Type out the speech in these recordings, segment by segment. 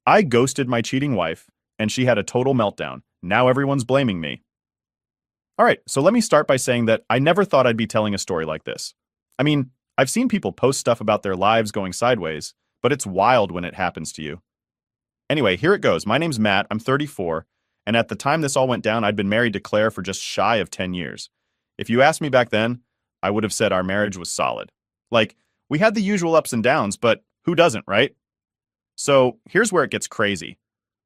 I ghosted my cheating wife, and she had a total meltdown. Now everyone's blaming me. All right, so let me start by saying that I never thought I'd be telling a story like this. I mean, I've seen people post stuff about their lives going sideways, but it's wild when it happens to you. Anyway, here it goes. My name's Matt, I'm 34, and at the time this all went down, I'd been married to Claire for just shy of 10 years. If you asked me back then, I would have said our marriage was solid. Like, we had the usual ups and downs, but who doesn't, right? So here's where it gets crazy.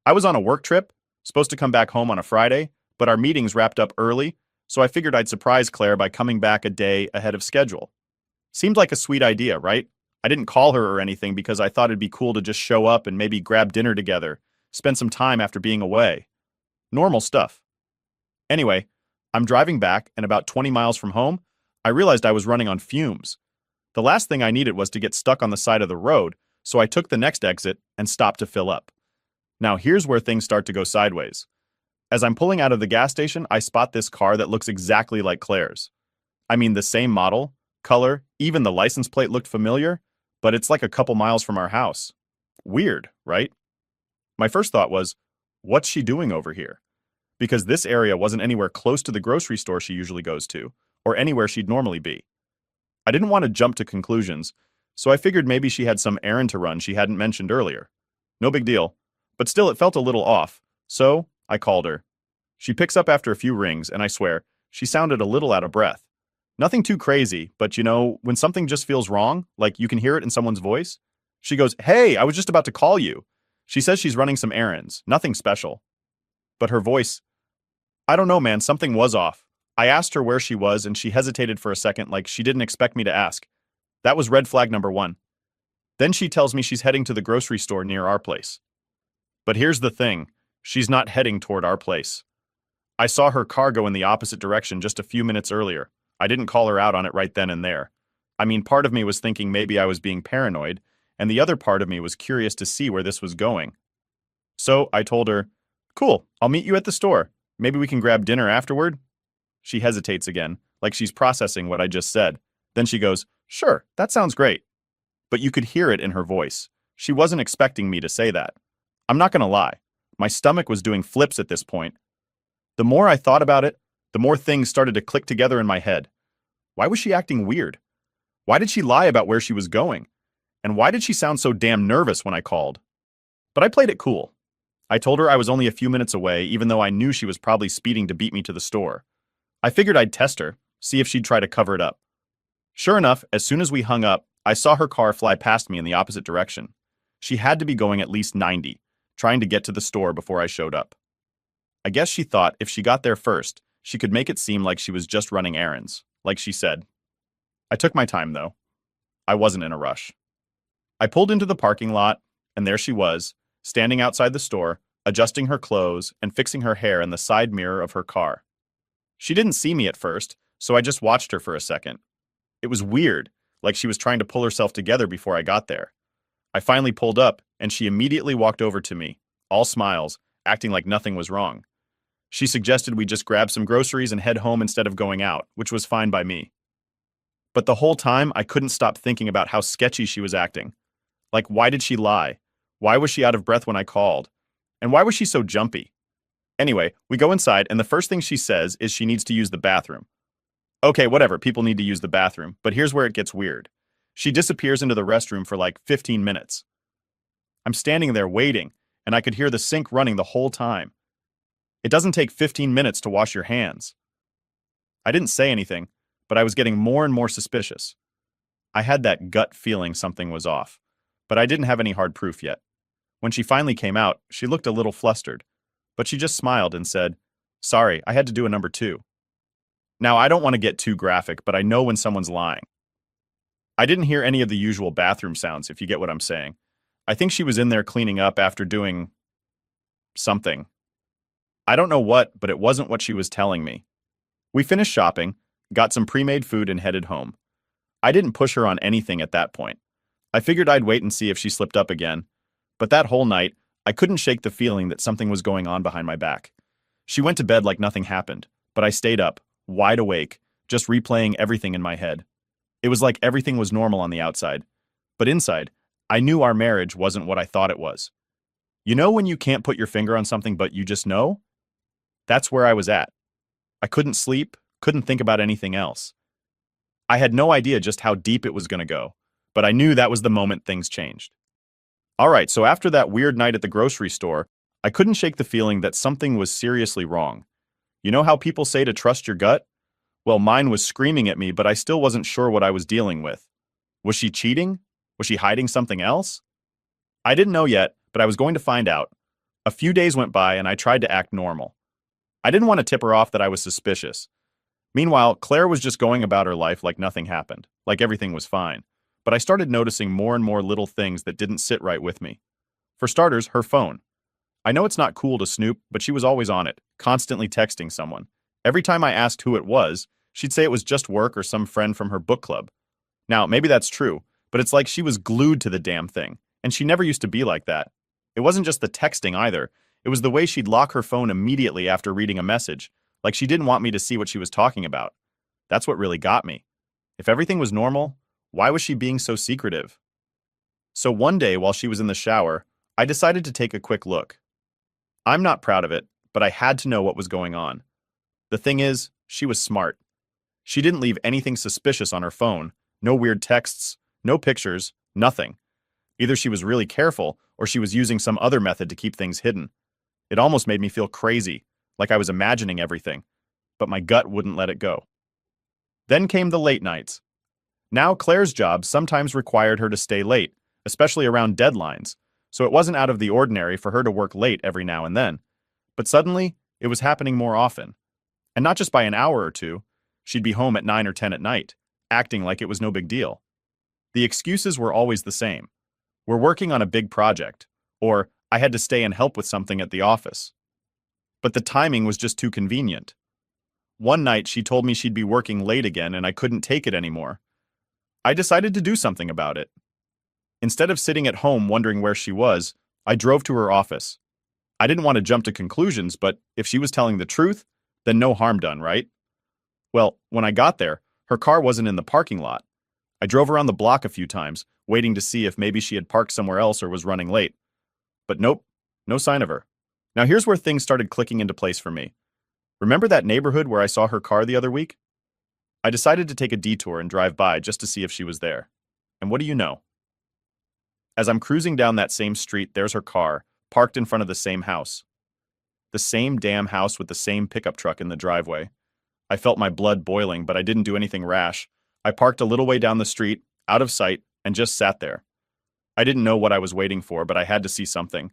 I was on a work trip, supposed to come back home on a Friday, but our meetings wrapped up early, so I figured I'd surprise Claire by coming back a day ahead of schedule. Seemed like a sweet idea, right? I didn't call her or anything because I thought it'd be cool to just show up and maybe grab dinner together, spend some time after being away. Normal stuff. Anyway, I'm driving back, and about 20 miles from home, I realized I was running on fumes. The last thing I needed was to get stuck on the side of the road, so I took the next exit and stopped to fill up. Now here's where things start to go sideways. As I'm pulling out of the gas station, I spot this car that looks exactly like Claire's. I mean, the same model, color, even the license plate looked familiar, but it's like a couple miles from our house. Weird, right? My first thought was, what's she doing over here? Because this area wasn't anywhere close to the grocery store she usually goes to, or anywhere she'd normally be. I didn't want to jump to conclusions, so I figured maybe she had some errand to run she hadn't mentioned earlier. No big deal, but still it felt a little off, so I called her. She picks up after a few rings, and I swear, she sounded a little out of breath. Nothing too crazy, but you know, when something just feels wrong, like you can hear it in someone's voice. She goes, "Hey, I was just about to call you." She says she's running some errands, nothing special. But her voice, I don't know, man, something was off. I asked her where she was, and she hesitated for a second like she didn't expect me to ask. That was red flag number one. Then she tells me she's heading to the grocery store near our place. But here's the thing, she's not heading toward our place. I saw her car go in the opposite direction just a few minutes earlier. I didn't call her out on it right then and there. I mean, part of me was thinking maybe I was being paranoid, and the other part of me was curious to see where this was going. So I told her, "Cool, I'll meet you at the store. Maybe we can grab dinner afterward?" She hesitates again, like she's processing what I just said. Then she goes, "Sure, that sounds great." But you could hear it in her voice. She wasn't expecting me to say that. I'm not gonna lie. My stomach was doing flips at this point. The more I thought about it, the more things started to click together in my head. Why was she acting weird? Why did she lie about where she was going? And why did she sound so damn nervous when I called? But I played it cool. I told her I was only a few minutes away, even though I knew she was probably speeding to beat me to the store. I figured I'd test her, see if she'd try to cover it up. Sure enough, as soon as we hung up, I saw her car fly past me in the opposite direction. She had to be going at least 90, trying to get to the store before I showed up. I guess she thought if she got there first, she could make it seem like she was just running errands, like she said. I took my time, though. I wasn't in a rush. I pulled into the parking lot, and there she was, standing outside the store, adjusting her clothes and fixing her hair in the side mirror of her car. She didn't see me at first, so I just watched her for a second. It was weird, like she was trying to pull herself together before I got there. I finally pulled up, and she immediately walked over to me, all smiles, acting like nothing was wrong. She suggested we just grab some groceries and head home instead of going out, which was fine by me. But the whole time, I couldn't stop thinking about how sketchy she was acting. Like, why did she lie? Why was she out of breath when I called? And why was she so jumpy? Anyway, we go inside, and the first thing she says is she needs to use the bathroom. Okay, whatever, people need to use the bathroom, but here's where it gets weird. She disappears into the restroom for like 15 minutes. I'm standing there waiting, and I could hear the sink running the whole time. It doesn't take 15 minutes to wash your hands. I didn't say anything, but I was getting more and more suspicious. I had that gut feeling something was off, but I didn't have any hard proof yet. When she finally came out, she looked a little flustered, but she just smiled and said, "Sorry, I had to do a number 2. Now, I don't want to get too graphic, but I know when someone's lying. I didn't hear any of the usual bathroom sounds, if you get what I'm saying. I think she was in there cleaning up after doing something. I don't know what, but it wasn't what she was telling me. We finished shopping, got some pre-made food, and headed home. I didn't push her on anything at that point. I figured I'd wait and see if she slipped up again. But that whole night, I couldn't shake the feeling that something was going on behind my back. She went to bed like nothing happened, but I stayed up, wide awake, just replaying everything in my head. It was like everything was normal on the outside. But inside, I knew our marriage wasn't what I thought it was. You know when you can't put your finger on something but you just know? That's where I was at. I couldn't sleep, couldn't think about anything else. I had no idea just how deep it was going to go, but I knew that was the moment things changed. All right, so after that weird night at the grocery store, I couldn't shake the feeling that something was seriously wrong. You know how people say to trust your gut? Well, mine was screaming at me, but I still wasn't sure what I was dealing with. Was she cheating? Was she hiding something else? I didn't know yet, but I was going to find out. A few days went by and I tried to act normal. I didn't want to tip her off that I was suspicious. Meanwhile, Claire was just going about her life like nothing happened, like everything was fine. But I started noticing more and more little things that didn't sit right with me. For starters, her phone. I know it's not cool to snoop, but she was always on it, constantly texting someone. Every time I asked who it was, she'd say it was just work or some friend from her book club. Now, maybe that's true, but it's like she was glued to the damn thing, and she never used to be like that. It wasn't just the texting either. It was the way she'd lock her phone immediately after reading a message, like she didn't want me to see what she was talking about. That's what really got me. If everything was normal, why was she being so secretive? So one day while she was in the shower, I decided to take a quick look. I'm not proud of it, but I had to know what was going on. The thing is, she was smart. She didn't leave anything suspicious on her phone, no weird texts, no pictures, nothing. Either she was really careful, or she was using some other method to keep things hidden. It almost made me feel crazy, like I was imagining everything, but my gut wouldn't let it go. Then came the late nights. Now Claire's job sometimes required her to stay late, especially around deadlines, so it wasn't out of the ordinary for her to work late every now and then. But suddenly, it was happening more often. And not just by an hour or two, she'd be home at 9 or 10 at night, acting like it was no big deal. The excuses were always the same. We're working on a big project, or I had to stay and help with something at the office. But the timing was just too convenient. One night she told me she'd be working late again and I couldn't take it anymore. I decided to do something about it. Instead of sitting at home wondering where she was, I drove to her office. I didn't want to jump to conclusions, but if she was telling the truth, then no harm done, right? Well, when I got there, her car wasn't in the parking lot. I drove around the block a few times, waiting to see if maybe she had parked somewhere else or was running late. But nope, no sign of her. Now here's where things started clicking into place for me. Remember that neighborhood where I saw her car the other week? I decided to take a detour and drive by just to see if she was there. And what do you know? As I'm cruising down that same street, there's her car, parked in front of the same house. The same damn house with the same pickup truck in the driveway. I felt my blood boiling, but I didn't do anything rash. I parked a little way down the street, out of sight, and just sat there. I didn't know what I was waiting for, but I had to see something.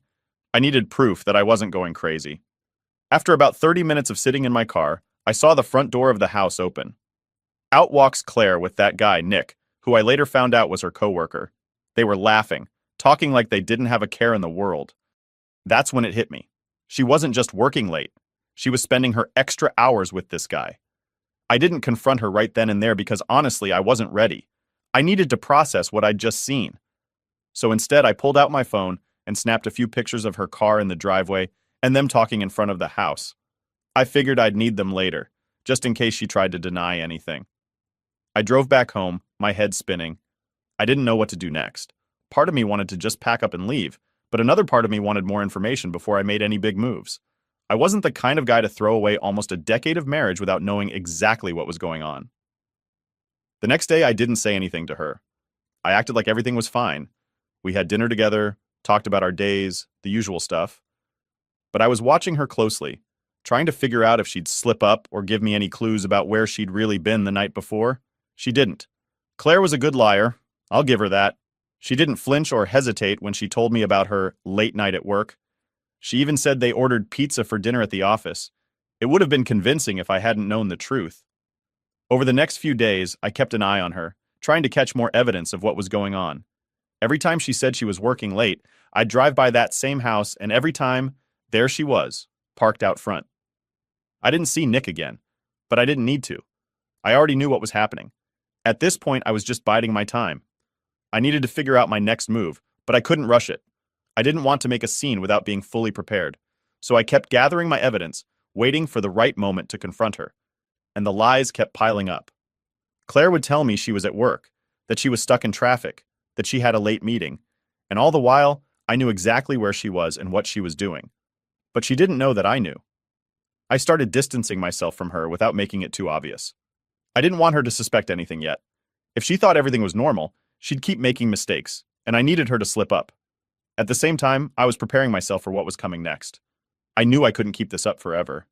I needed proof that I wasn't going crazy. After about 30 minutes of sitting in my car, I saw the front door of the house open. Out walks Claire with that guy, Nick, who I later found out was her coworker. They were laughing, talking like they didn't have a care in the world. That's when it hit me. She wasn't just working late. She was spending her extra hours with this guy. I didn't confront her right then and there because honestly, I wasn't ready. I needed to process what I'd just seen. So instead, I pulled out my phone and snapped a few pictures of her car in the driveway and them talking in front of the house. I figured I'd need them later, just in case she tried to deny anything. I drove back home, my head spinning. I didn't know what to do next. Part of me wanted to just pack up and leave, but another part of me wanted more information before I made any big moves. I wasn't the kind of guy to throw away almost a decade of marriage without knowing exactly what was going on. The next day, I didn't say anything to her. I acted like everything was fine. We had dinner together, talked about our days, the usual stuff. But I was watching her closely, trying to figure out if she'd slip up or give me any clues about where she'd really been the night before. She didn't. Claire was a good liar. I'll give her that. She didn't flinch or hesitate when she told me about her late night at work. She even said they ordered pizza for dinner at the office. It would have been convincing if I hadn't known the truth. Over the next few days, I kept an eye on her, trying to catch more evidence of what was going on. Every time she said she was working late, I'd drive by that same house, and every time, there she was, parked out front. I didn't see Nick again, but I didn't need to. I already knew what was happening. At this point, I was just biding my time. I needed to figure out my next move, but I couldn't rush it. I didn't want to make a scene without being fully prepared, so I kept gathering my evidence, waiting for the right moment to confront her. And the lies kept piling up. Claire would tell me she was at work, that she was stuck in traffic, that she had a late meeting, and all the while, I knew exactly where she was and what she was doing. But she didn't know that I knew. I started distancing myself from her without making it too obvious. I didn't want her to suspect anything yet. If she thought everything was normal, she'd keep making mistakes, and I needed her to slip up. At the same time, I was preparing myself for what was coming next. I knew I couldn't keep this up forever.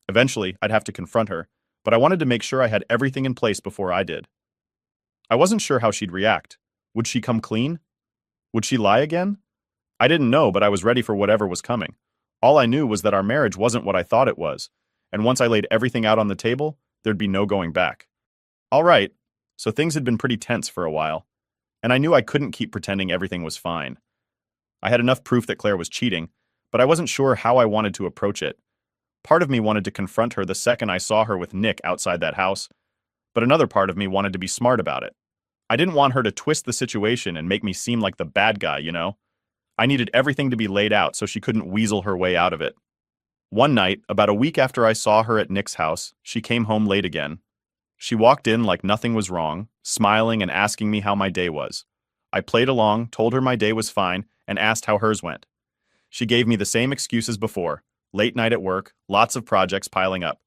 Eventually, I'd have to confront her, but I wanted to make sure I had everything in place before I did. I wasn't sure how she'd react. Would she come clean? Would she lie again? I didn't know, but I was ready for whatever was coming. All I knew was that our marriage wasn't what I thought it was, and once I laid everything out on the table, there'd be no going back. All right, so things had been pretty tense for a while, and I knew I couldn't keep pretending everything was fine. I had enough proof that Claire was cheating, but I wasn't sure how I wanted to approach it. Part of me wanted to confront her the second I saw her with Nick outside that house, but another part of me wanted to be smart about it. I didn't want her to twist the situation and make me seem like the bad guy, you know? I needed everything to be laid out so she couldn't weasel her way out of it. One night, about a week after I saw her at Nick's house, she came home late again. She walked in like nothing was wrong, smiling and asking me how my day was. I played along, told her my day was fine, and asked how hers went. She gave me the same excuse as before: late night at work, lots of projects piling up.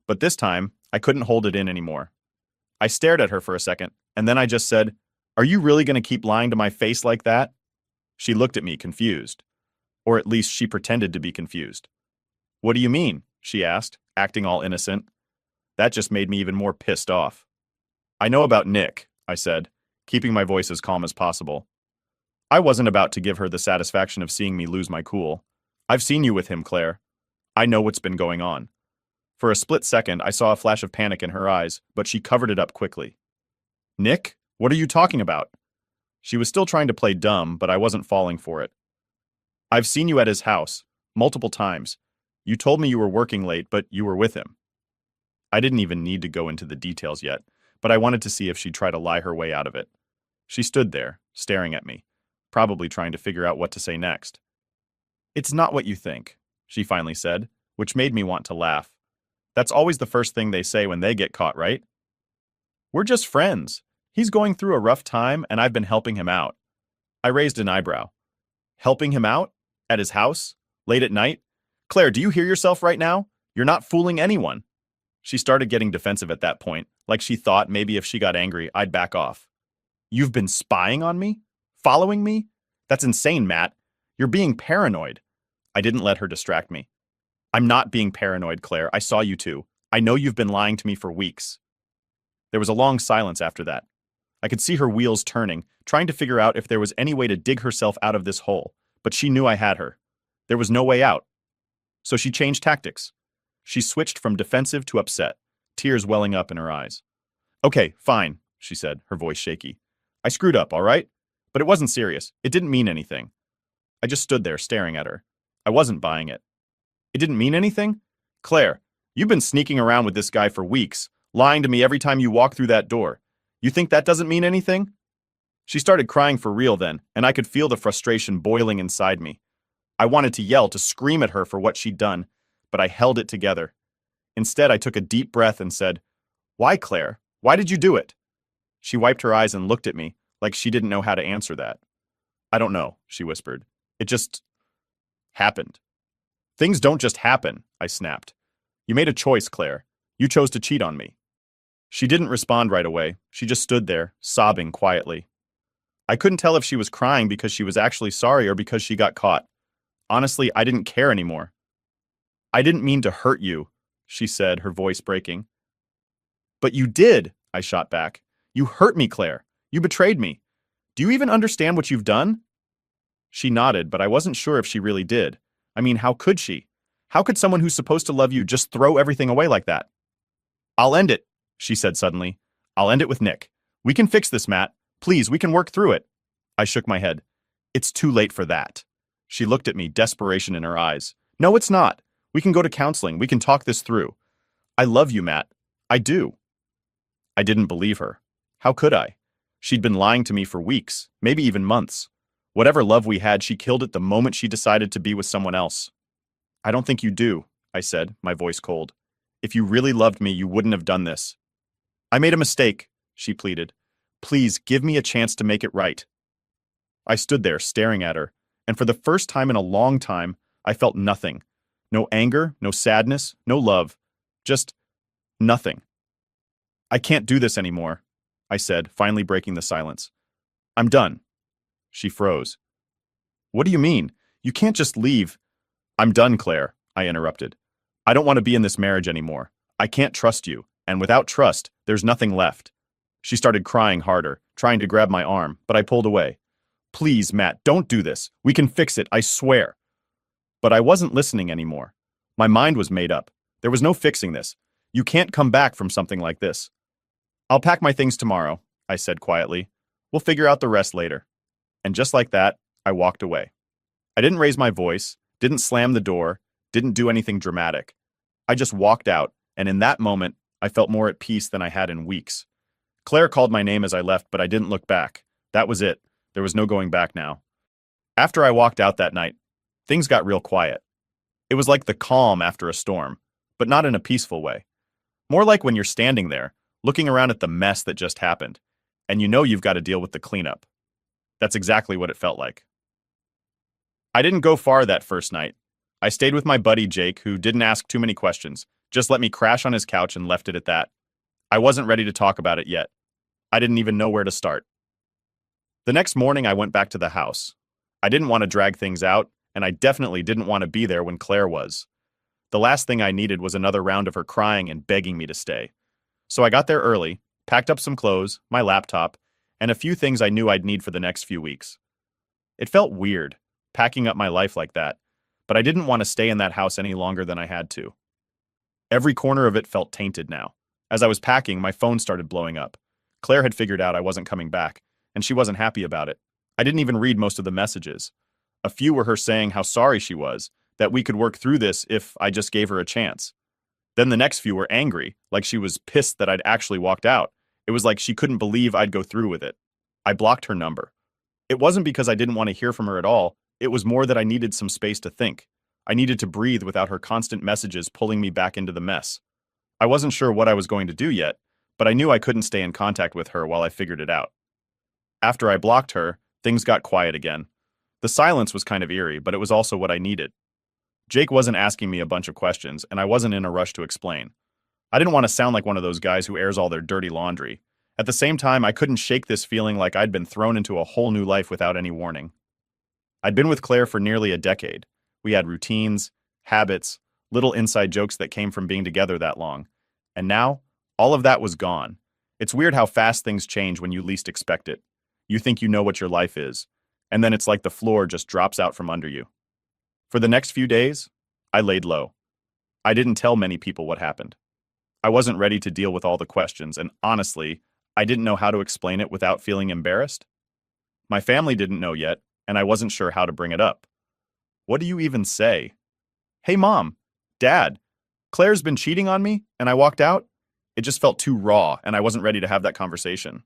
But this time, I couldn't hold it in anymore. I stared at her for a second, and then I just said, "Are you really going to keep lying to my face like that?" She looked at me confused. Or at least she pretended to be confused. "What do you mean?" she asked, acting all innocent. That just made me even more pissed off. "I know about Nick," I said, keeping my voice as calm as possible. I wasn't about to give her the satisfaction of seeing me lose my cool. "I've seen you with him, Claire. I know what's been going on." For a split second, I saw a flash of panic in her eyes, but she covered it up quickly. "Nick? What are you talking about?" She was still trying to play dumb, but I wasn't falling for it. "I've seen you at his house, multiple times. You told me you were working late, but you were with him." I didn't even need to go into the details yet, but I wanted to see if she'd try to lie her way out of it. She stood there, staring at me, probably trying to figure out what to say next. "It's not what you think," she finally said, which made me want to laugh. That's always the first thing they say when they get caught, right? "We're just friends. He's going through a rough time, and I've been helping him out." I raised an eyebrow. "Helping him out? At his house? Late at night? Claire, do you hear yourself right now? You're not fooling anyone." She started getting defensive at that point, like she thought maybe if she got angry, I'd back off. "You've been spying on me? Following me? That's insane, Matt. You're being paranoid." I didn't let her distract me. "I'm not being paranoid, Claire. I saw you two. I know you've been lying to me for weeks." There was a long silence after that. I could see her wheels turning, trying to figure out if there was any way to dig herself out of this hole, but she knew I had her. There was no way out. So she changed tactics. She switched from defensive to upset, tears welling up in her eyes. "Okay, fine," she said, her voice shaky. "I screwed up, all right? But it wasn't serious. It didn't mean anything." I just stood there staring at her. I wasn't buying it. "It didn't mean anything? Claire, you've been sneaking around with this guy for weeks, lying to me every time you walk through that door. You think that doesn't mean anything?" She started crying for real then, and I could feel the frustration boiling inside me. I wanted to yell, to scream at her for what she'd done, but I held it together. Instead, I took a deep breath and said, "Why, Claire? Why did you do it?" She wiped her eyes and looked at me, like she didn't know how to answer that. "I don't know," she whispered. "It just happened." "Things don't just happen," I snapped. "You made a choice, Claire. You chose to cheat on me." She didn't respond right away. She just stood there, sobbing quietly. I couldn't tell if she was crying because she was actually sorry or because she got caught. Honestly, I didn't care anymore. "I didn't mean to hurt you," she said, her voice breaking. "But you did," I shot back. "You hurt me, Claire. You betrayed me. Do you even understand what you've done?" She nodded, but I wasn't sure if she really did. I mean, how could she? How could someone who's supposed to love you just throw everything away like that? "I'll end it," she said suddenly. "I'll end it with Nick. We can fix this, Matt. Please, we can work through it." I shook my head. "It's too late for that." She looked at me, desperation in her eyes. "No, it's not. We can go to counseling. We can talk this through. I love you, Matt. I do." I didn't believe her. How could I? She'd been lying to me for weeks, maybe even months. Whatever love we had, she killed it the moment she decided to be with someone else. "I don't think you do," I said, my voice cold. "If you really loved me, you wouldn't have done this." "I made a mistake," she pleaded. "Please, give me a chance to make it right." I stood there, staring at her, And for the first time in a long time, I felt nothing. No anger, no sadness, no love. Just nothing. I can't do this anymore, I said, finally breaking the silence. I'm done. She froze. What do you mean? You can't just leave. I'm done, Claire, I interrupted. I don't want to be in this marriage anymore. I can't trust you, and without trust, there's nothing left. She started crying harder, trying to grab my arm, but I pulled away. Please, Matt, don't do this. We can fix it, I swear. But I wasn't listening anymore. My mind was made up. There was no fixing this. You can't come back from something like this. I'll pack my things tomorrow, I said quietly. We'll figure out the rest later. And just like that, I walked away. I didn't raise my voice, didn't slam the door, didn't do anything dramatic. I just walked out, and in that moment, I felt more at peace than I had in weeks. Claire called my name as I left, but I didn't look back. That was it. There was no going back now. After I walked out that night, things got real quiet. It was like the calm after a storm, but not in a peaceful way. More like when you're standing there, looking around at the mess that just happened, and you know you've got to deal with the cleanup. That's exactly what it felt like. I didn't go far that first night. I stayed with my buddy Jake, who didn't ask too many questions, just let me crash on his couch and left it at that. I wasn't ready to talk about it yet. I didn't even know where to start. The next morning, I went back to the house. I didn't want to drag things out, and I definitely didn't want to be there when Claire was. The last thing I needed was another round of her crying and begging me to stay. So I got there early, packed up some clothes, my laptop, and a few things I knew I'd need for the next few weeks. It felt weird, packing up my life like that, but I didn't want to stay in that house any longer than I had to. Every corner of it felt tainted now. As I was packing, my phone started blowing up. Claire had figured out I wasn't coming back, and she wasn't happy about it. I didn't even read most of the messages. A few were her saying how sorry she was, that we could work through this if I just gave her a chance. Then the next few were angry, like she was pissed that I'd actually walked out. It was like she couldn't believe I'd go through with it. I blocked her number. It wasn't because I didn't want to hear from her at all. It was more that I needed some space to think. I needed to breathe without her constant messages pulling me back into the mess. I wasn't sure what I was going to do yet, but I knew I couldn't stay in contact with her while I figured it out. After I blocked her, things got quiet again. The silence was kind of eerie, but it was also what I needed. Jake wasn't asking me a bunch of questions, and I wasn't in a rush to explain. I didn't want to sound like one of those guys who airs all their dirty laundry. At the same time, I couldn't shake this feeling like I'd been thrown into a whole new life without any warning. I'd been with Claire for nearly a decade. We had routines, habits, little inside jokes that came from being together that long. And now, all of that was gone. It's weird how fast things change when you least expect it. You think you know what your life is, and then it's like the floor just drops out from under you. For the next few days, I laid low. I didn't tell many people what happened. I wasn't ready to deal with all the questions, and honestly, I didn't know how to explain it without feeling embarrassed. My family didn't know yet, and I wasn't sure how to bring it up. What do you even say? Hey, Mom, Dad, Claire's been cheating on me, and I walked out? It just felt too raw, and I wasn't ready to have that conversation.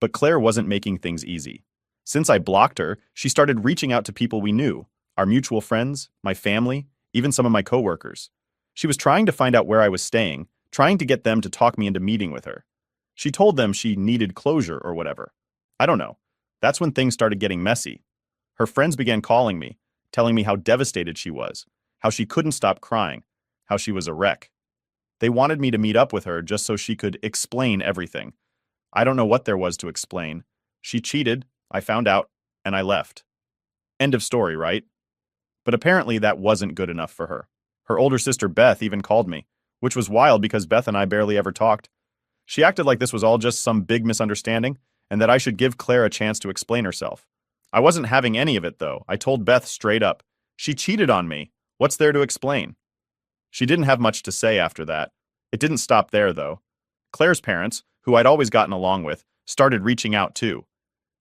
But Claire wasn't making things easy. Since I blocked her, she started reaching out to people we knew, our mutual friends, my family, even some of my coworkers. She was trying to find out where I was staying, trying to get them to talk me into meeting with her. She told them she needed closure or whatever. I don't know. That's when things started getting messy. Her friends began calling me, telling me how devastated she was, how she couldn't stop crying, how she was a wreck. They wanted me to meet up with her just so she could explain everything. I don't know what there was to explain. She cheated, I found out, and I left. End of story, right? But apparently that wasn't good enough for her. Her older sister Beth even called me, which was wild because Beth and I barely ever talked. She acted like this was all just some big misunderstanding and that I should give Claire a chance to explain herself. I wasn't having any of it, though. I told Beth straight up, she cheated on me. What's there to explain? She didn't have much to say after that. It didn't stop there, though. Claire's parents, who I'd always gotten along with, started reaching out too.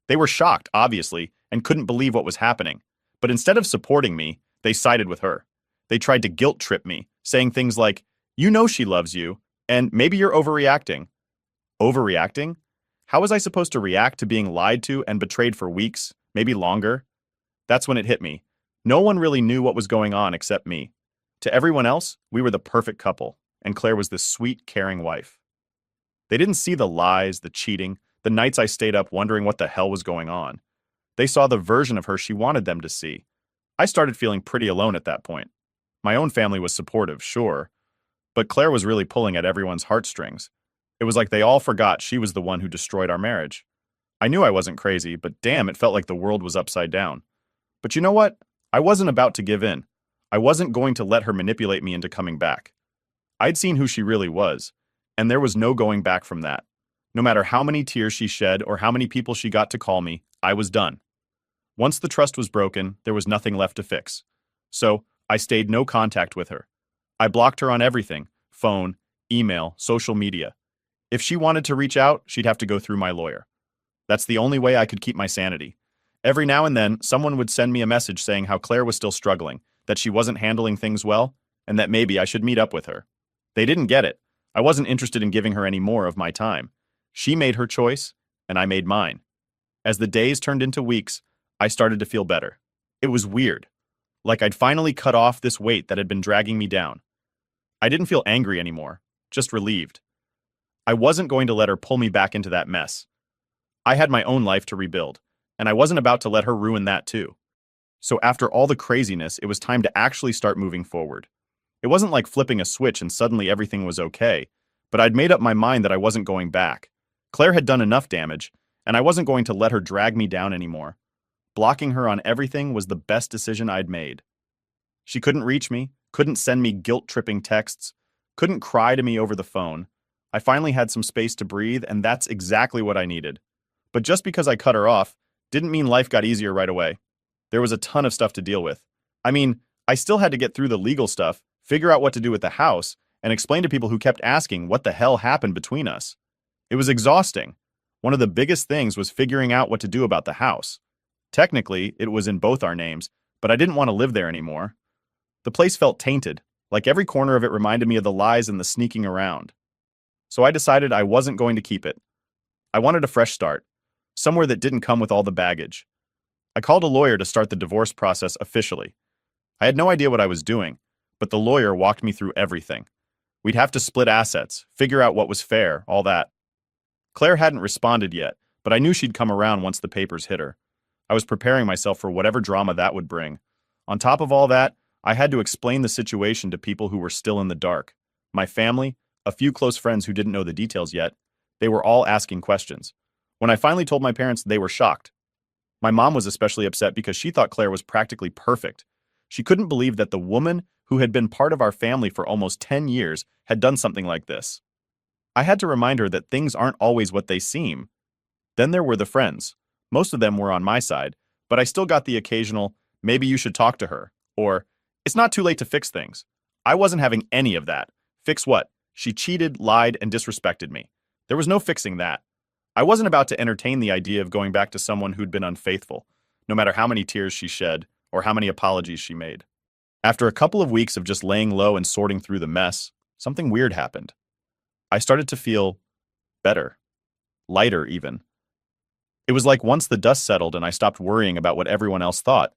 They were shocked, obviously, and couldn't believe what was happening. But instead of supporting me, they sided with her. They tried to guilt trip me, saying things like, you know she loves you, and maybe you're overreacting. Overreacting? How was I supposed to react to being lied to and betrayed for weeks, maybe longer? That's when it hit me. No one really knew what was going on except me. To everyone else, we were the perfect couple, and Claire was this sweet, caring wife. They didn't see the lies, the cheating, the nights I stayed up wondering what the hell was going on. They saw the version of her she wanted them to see. I started feeling pretty alone at that point. My own family was supportive, sure, but Claire was really pulling at everyone's heartstrings. It was like they all forgot she was the one who destroyed our marriage. I knew I wasn't crazy, but damn, it felt like the world was upside down. But you know what? I wasn't about to give in. I wasn't going to let her manipulate me into coming back. I'd seen who she really was, and there was no going back from that. No matter how many tears she shed or how many people she got to call me, I was done. Once the trust was broken, there was nothing left to fix. So, I stayed no contact with her. I blocked her on everything: phone, email, social media. If she wanted to reach out, she'd have to go through my lawyer. That's the only way I could keep my sanity. Every now and then, someone would send me a message saying how Claire was still struggling, that she wasn't handling things well, and that maybe I should meet up with her. They didn't get it. I wasn't interested in giving her any more of my time. She made her choice, and I made mine. As the days turned into weeks, I started to feel better. It was weird. Like I'd finally cut off this weight that had been dragging me down. I didn't feel angry anymore, just relieved. I wasn't going to let her pull me back into that mess. I had my own life to rebuild, and I wasn't about to let her ruin that too. So after all the craziness, it was time to actually start moving forward. It wasn't like flipping a switch and suddenly everything was okay, but I'd made up my mind that I wasn't going back. Claire had done enough damage, and I wasn't going to let her drag me down anymore. Blocking her on everything was the best decision I'd made. She couldn't reach me, couldn't send me guilt-tripping texts, couldn't cry to me over the phone. I finally had some space to breathe, and that's exactly what I needed. But just because I cut her off didn't mean life got easier right away. There was a ton of stuff to deal with. I mean, I still had to get through the legal stuff, figure out what to do with the house, and explain to people who kept asking what the hell happened between us. It was exhausting. One of the biggest things was figuring out what to do about the house. Technically, it was in both our names, but I didn't want to live there anymore. The place felt tainted, like every corner of it reminded me of the lies and the sneaking around. So I decided I wasn't going to keep it. I wanted a fresh start, somewhere that didn't come with all the baggage. I called a lawyer to start the divorce process officially. I had no idea what I was doing, but the lawyer walked me through everything. We'd have to split assets, figure out what was fair, all that. Claire hadn't responded yet, but I knew she'd come around once the papers hit her. I was preparing myself for whatever drama that would bring. On top of all that, I had to explain the situation to people who were still in the dark. My family, a few close friends who didn't know the details yet, they were all asking questions. When I finally told my parents, they were shocked. My mom was especially upset because she thought Claire was practically perfect. She couldn't believe that the woman who had been part of our family for almost 10 years had done something like this. I had to remind her that things aren't always what they seem. Then there were the friends. Most of them were on my side, but I still got the occasional, maybe you should talk to her, or, it's not too late to fix things. I wasn't having any of that. Fix what? She cheated, lied, and disrespected me. There was no fixing that. I wasn't about to entertain the idea of going back to someone who'd been unfaithful, no matter how many tears she shed or how many apologies she made. After a couple of weeks of just laying low and sorting through the mess, something weird happened. I started to feel better, lighter even. It was like once the dust settled and I stopped worrying about what everyone else thought,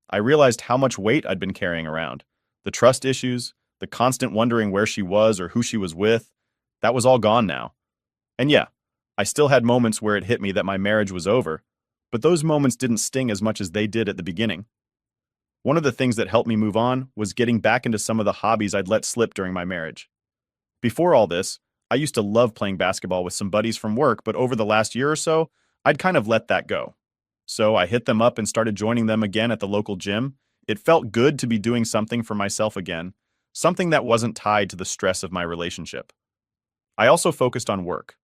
I realized how much weight I'd been carrying around. The trust issues, the constant wondering where she was or who she was with, that was all gone now. And yeah, I still had moments where it hit me that my marriage was over, but those moments didn't sting as much as they did at the beginning. One of the things that helped me move on was getting back into some of the hobbies I'd let slip during my marriage. Before all this, I used to love playing basketball with some buddies from work, but over the last year or so, I'd kind of let that go. So I hit them up and started joining them again at the local gym. It felt good to be doing something for myself again, something that wasn't tied to the stress of my relationship. I also focused on work.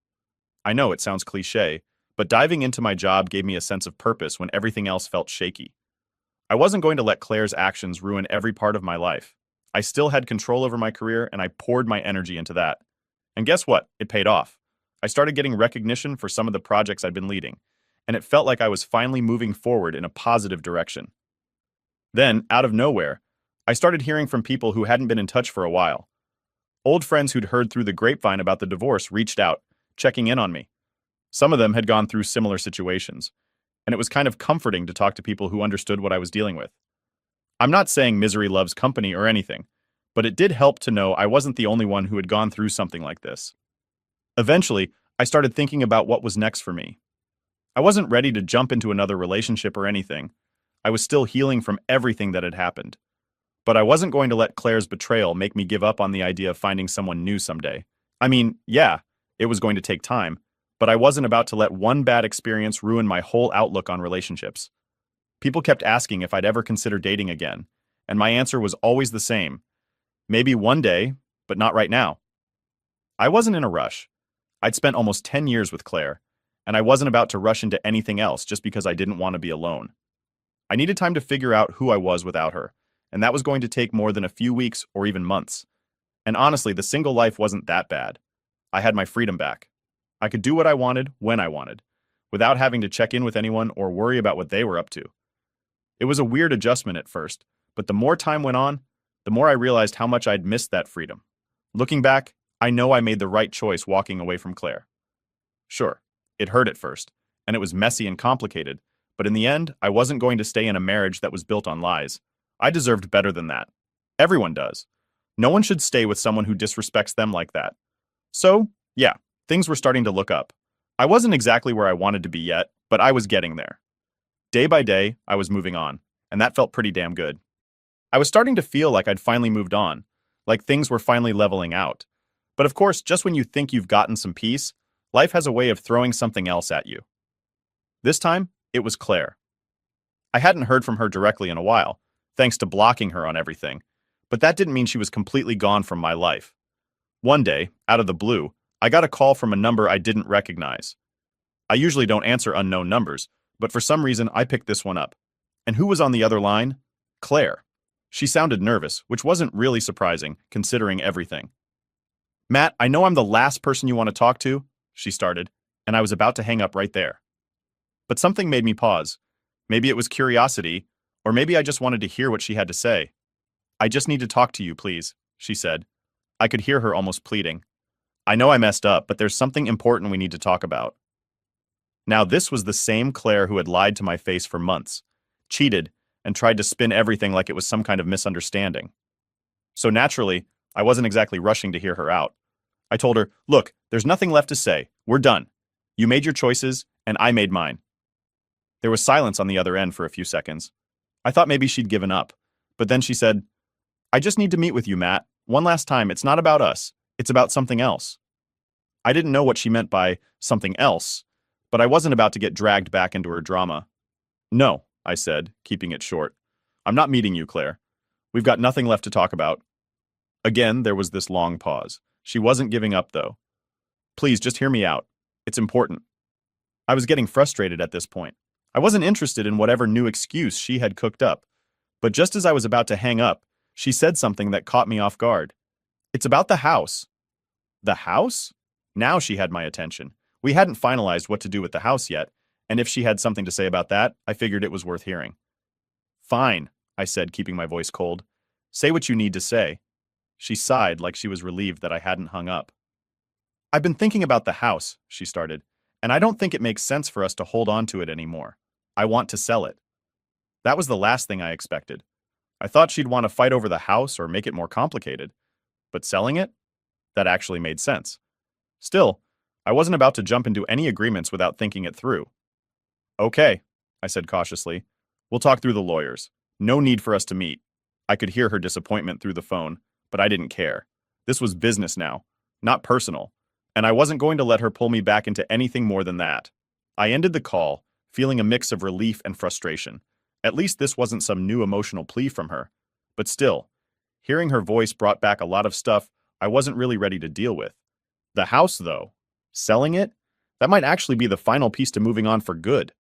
I know it sounds cliche, but diving into my job gave me a sense of purpose when everything else felt shaky. I wasn't going to let Claire's actions ruin every part of my life. I still had control over my career, and I poured my energy into that. And guess what? It paid off. I started getting recognition for some of the projects I'd been leading, and it felt like I was finally moving forward in a positive direction. Then, out of nowhere, I started hearing from people who hadn't been in touch for a while. Old friends who'd heard through the grapevine about the divorce reached out, checking in on me. Some of them had gone through similar situations, and it was kind of comforting to talk to people who understood what I was dealing with. I'm not saying misery loves company or anything, but it did help to know I wasn't the only one who had gone through something like this. Eventually, I started thinking about what was next for me. I wasn't ready to jump into another relationship or anything. I was still healing from everything that had happened. But I wasn't going to let Claire's betrayal make me give up on the idea of finding someone new someday. I mean, yeah, it was going to take time, but I wasn't about to let one bad experience ruin my whole outlook on relationships. People kept asking if I'd ever consider dating again, and my answer was always the same. Maybe one day, but not right now. I wasn't in a rush. I'd spent almost 10 years with Claire, and I wasn't about to rush into anything else just because I didn't want to be alone. I needed time to figure out who I was without her, and that was going to take more than a few weeks or even months. And honestly, the single life wasn't that bad. I had my freedom back. I could do what I wanted when I wanted, without having to check in with anyone or worry about what they were up to. It was a weird adjustment at first, but the more time went on, the more I realized how much I'd missed that freedom. Looking back, I know I made the right choice walking away from Claire. Sure, it hurt at first, and it was messy and complicated, but in the end, I wasn't going to stay in a marriage that was built on lies. I deserved better than that. Everyone does. No one should stay with someone who disrespects them like that. So, yeah, things were starting to look up. I wasn't exactly where I wanted to be yet, but I was getting there. Day by day, I was moving on, and that felt pretty damn good. I was starting to feel like I'd finally moved on, like things were finally leveling out. But of course, just when you think you've gotten some peace, life has a way of throwing something else at you. This time, it was Claire. I hadn't heard from her directly in a while, thanks to blocking her on everything, but that didn't mean she was completely gone from my life. One day, out of the blue, I got a call from a number I didn't recognize. I usually don't answer unknown numbers, but for some reason I picked this one up. And who was on the other line? Claire. She sounded nervous, which wasn't really surprising, considering everything. "Matt, I know I'm the last person you want to talk to," she started, and I was about to hang up right there. But something made me pause. Maybe it was curiosity, or maybe I just wanted to hear what she had to say. "I just need to talk to you, please," she said. I could hear her almost pleading. "I know I messed up, but there's something important we need to talk about." Now, this was the same Claire who had lied to my face for months, cheated, and tried to spin everything like it was some kind of misunderstanding. So naturally, I wasn't exactly rushing to hear her out. I told her, "Look, there's nothing left to say. We're done. You made your choices, and I made mine." There was silence on the other end for a few seconds. I thought maybe she'd given up, but then she said, "I just need to meet with you, Matt. One last time, it's not about us. It's about something else." I didn't know what she meant by something else, but I wasn't about to get dragged back into her drama. "No," I said, keeping it short. "I'm not meeting you, Claire. We've got nothing left to talk about." Again, there was this long pause. She wasn't giving up, though. "Please, just hear me out. It's important." I was getting frustrated at this point. I wasn't interested in whatever new excuse she had cooked up. But just as I was about to hang up, she said something that caught me off guard. "It's about the house." The house? Now she had my attention. We hadn't finalized what to do with the house yet, and if she had something to say about that, I figured it was worth hearing. "Fine," I said, keeping my voice cold. "Say what you need to say." She sighed like she was relieved that I hadn't hung up. "I've been thinking about the house," she started, "and I don't think it makes sense for us to hold on to it anymore. I want to sell it." That was the last thing I expected. I thought she'd want to fight over the house or make it more complicated. But selling it? That actually made sense. Still, I wasn't about to jump into any agreements without thinking it through. "Okay," I said cautiously. "We'll talk through the lawyers. No need for us to meet." I could hear her disappointment through the phone, but I didn't care. This was business now, not personal, and I wasn't going to let her pull me back into anything more than that. I ended the call, feeling a mix of relief and frustration. At least this wasn't some new emotional plea from her. But still, hearing her voice brought back a lot of stuff I wasn't really ready to deal with. The house, though, selling it? That might actually be the final piece to moving on for good.